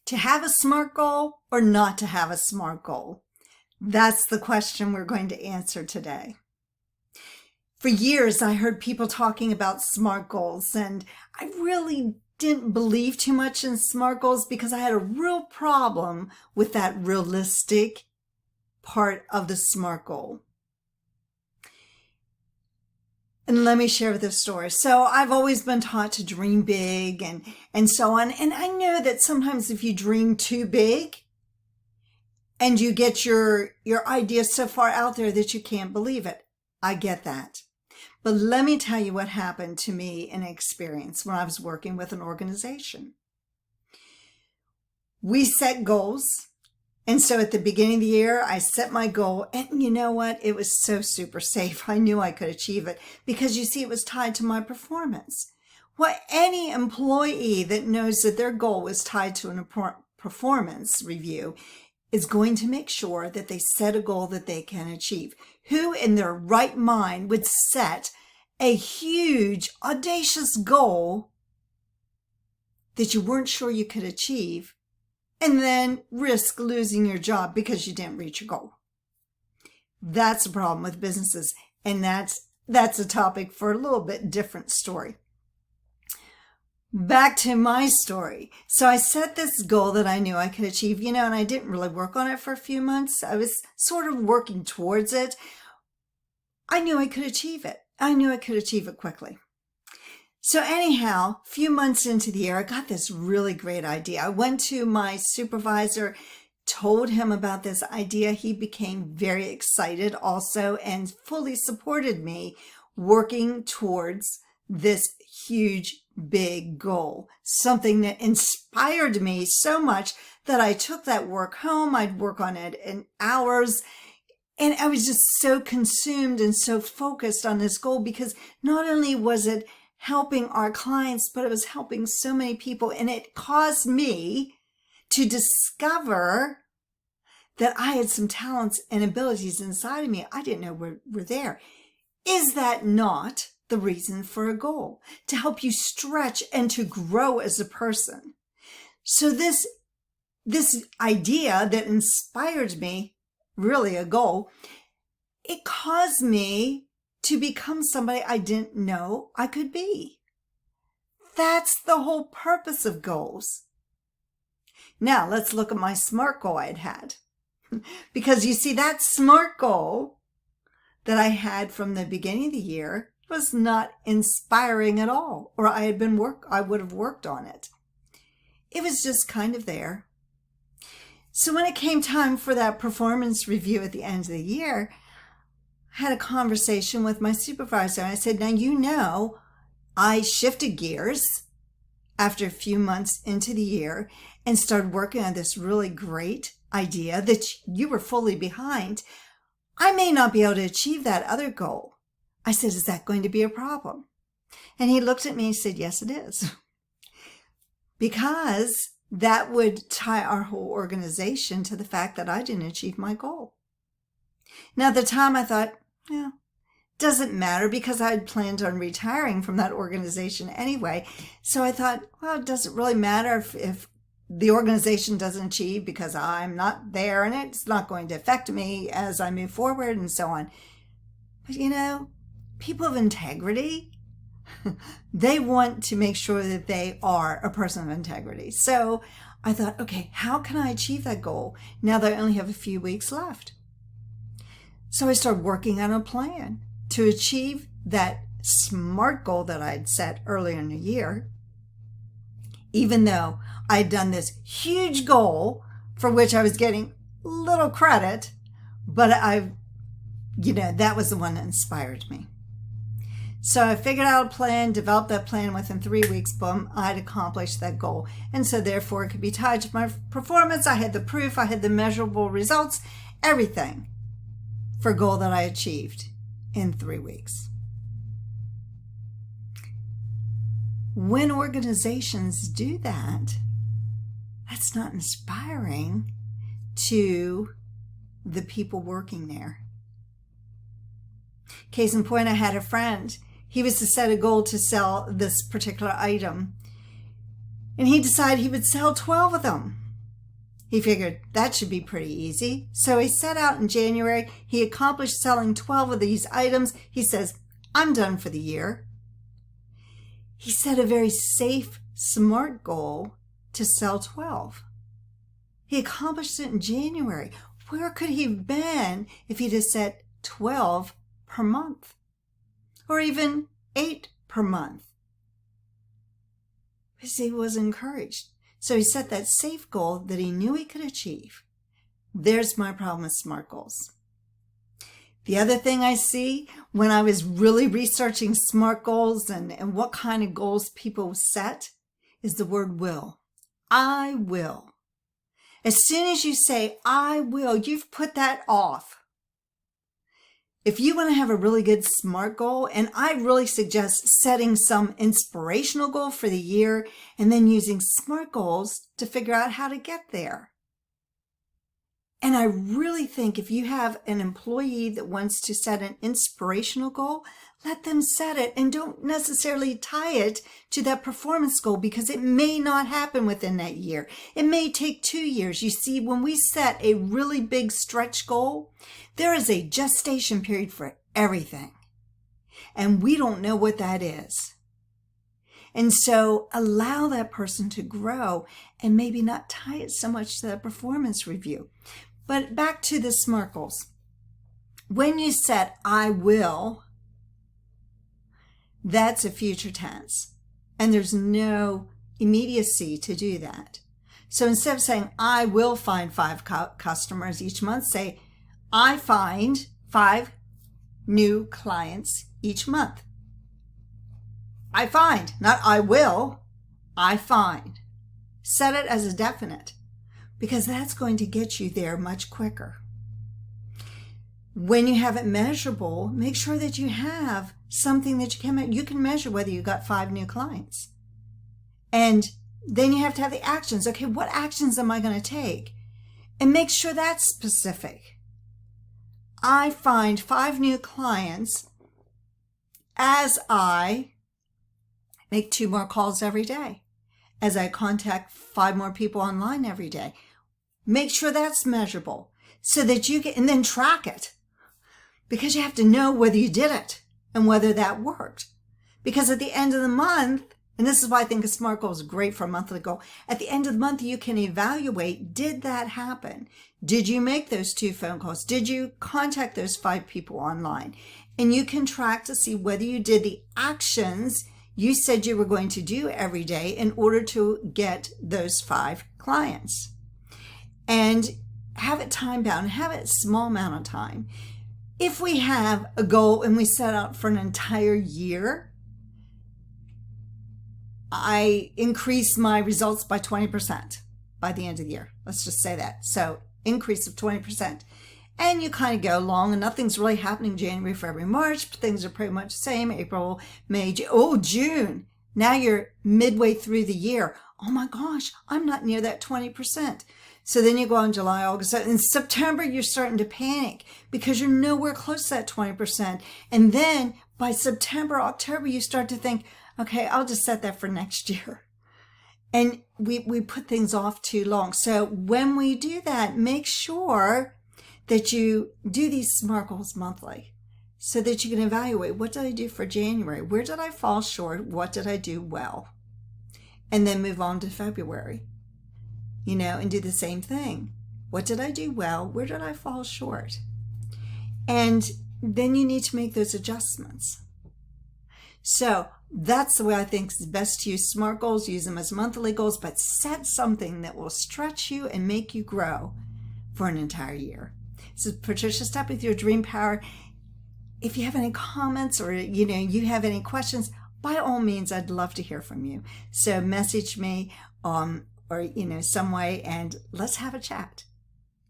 To have a SMART goal or not to have a SMART goal? That's the question we're going to answer today. For years, I heard people talking about SMART goals, and I really didn't believe too much in SMART goals because I had a real problem with that realistic part of the SMART goal. And let me share this story. So I've always been taught to dream big and so on. And I know that sometimes if you dream too big and you get your idea so far out there that you can't believe it. I get that. But let me tell you what happened to me in experience when I was working with an organization. We set goals. And so at the beginning of the year, I set my goal, and you know what? It was so super safe. I knew I could achieve it because you see, it was tied to my performance. Well, any employee that knows that their goal was tied to a performance review is going to make sure that they set a goal that they can achieve. Who in their right mind would set a huge, audacious goal that you weren't sure you could achieve and then risk losing your job because you didn't reach your goal? That's the problem with businesses. And that's a topic for a little bit different story. Back to my story. So I set this goal that I knew I could achieve, and I didn't really work on it for a few months. I was sort of working towards it. I knew I could achieve it. I knew I could achieve it quickly. So anyhow, a few months into the year, I got this really great idea. I went to my supervisor, told him about this idea. He became very excited also and fully supported me working towards this huge, big goal, something that inspired me so much that I took that work home. I'd work on it in hours. And I was just so consumed and so focused on this goal because not only was it helping our clients, but it was helping so many people. And it caused me to discover that I had some talents and abilities inside of me I didn't know were there. Is that not the reason for a goal? To help you stretch and to grow as a person. So this idea that inspired me, really a goal, it caused me to become somebody I didn't know I could be. That's the whole purpose of goals. Now let's look at my SMART goal I had. Because you see, that SMART goal that I had from the beginning of the year was not inspiring at all, or I would have worked on it. It was just kind of there. So when it came time for that performance review at the end of the year, I had a conversation with my supervisor. And I said, now, I shifted gears after a few months into the year and started working on this really great idea that you were fully behind. I may not be able to achieve that other goal. I said, is that going to be a problem? And he looked at me and said, yes, it is. Because that would tie our whole organization to the fact that I didn't achieve my goal. Now, at the time I thought, doesn't matter because I had planned on retiring from that organization anyway. So I thought, well, it doesn't really matter if the organization doesn't achieve because I'm not there and it's not going to affect me as I move forward and so on. But people of integrity, they want to make sure that they are a person of integrity. So I thought, okay, how can I achieve that goal now that I only have a few weeks left? So I started working on a plan to achieve that SMART goal that I'd set earlier in the year, even though I'd done this huge goal for which I was getting little credit, but that was the one that inspired me. So I figured out a plan, developed that plan. Within 3 weeks, boom, I'd accomplished that goal. And so therefore it could be tied to my performance. I had the proof, I had the measurable results, everything for a goal that I achieved in 3 weeks. When organizations do that, that's not inspiring to the people working there. Case in point, I had a friend. He was to set a goal to sell this particular item. And he decided he would sell 12 of them. He figured that should be pretty easy. So he set out in January. He accomplished selling 12 of these items. He says, I'm done for the year. He set a very safe, smart goal to sell 12. He accomplished it in January. Where could he have been if he'd have set 12 per month? Or even 8 per month? Because he was encouraged. So he set that safe goal that he knew he could achieve. There's my problem with SMART goals. The other thing I see when I was really researching SMART goals and what kind of goals people set is the word will. I will. As soon as you say, I will, you've put that off. If you want to have a really good SMART goal, and I really suggest setting some inspirational goal for the year and then using SMART goals to figure out how to get there. And I really think if you have an employee that wants to set an inspirational goal, let them set it and don't necessarily tie it to that performance goal because it may not happen within that year. It may take 2 years. You see, when we set a really big stretch goal, there is a gestation period for everything. And we don't know what that is. And so allow that person to grow and maybe not tie it so much to that performance review. But back to the SMART goals. When you set I will, that's a future tense. And there's no immediacy to do that. So instead of saying I will find 5 customers each month, say I find 5 new clients each month. I find, not I will, I find. Set it as a definite because that's going to get you there much quicker. When you have it measurable, make sure that you have something that you can measure whether you got 5 new clients. And then you have to have the actions. Okay, what actions am I going to take? And make sure that's specific. I find 5 new clients as I make 2 more calls every day, as I contact 5 more people online every day. Make sure that's measurable so that you can, and then track it because you have to know whether you did it and whether that worked. Because at the end of the month, and this is why I think a SMART goal is great for a monthly goal, at the end of the month, you can evaluate, did that happen? Did you make those 2 phone calls? Did you contact those 5 people online? And you can track to see whether you did the actions you said you were going to do every day in order to get those 5 clients. And have it time bound, have it a small amount of time. If we have a goal and we set out for an entire year, I increase my results by 20% by the end of the year. Let's just say that. So increase of 20%. And you kind of go along and nothing's really happening January, February, March. Things are pretty much the same. April, May, June. Now you're midway through the year. Oh my gosh, I'm not near that 20%. So then you go on July, August, in September, you're starting to panic because you're nowhere close to that 20%. And then by September, October, you start to think, okay, I'll just set that for next year. And we put things off too long. So when we do that, make sure that you do these SMART goals monthly so that you can evaluate, what did I do for January? Where did I fall short? What did I do well? And then move on to February, and do the same thing. What did I do well? Where did I fall short? And then you need to make those adjustments. So that's the way I think it's best to use SMART goals, use them as monthly goals, but set something that will stretch you and make you grow for an entire year. This is Patricia Stepp with Your Dream Power. If you have any comments or, you have any questions, by all means, I'd love to hear from you. So message me or, some way and let's have a chat.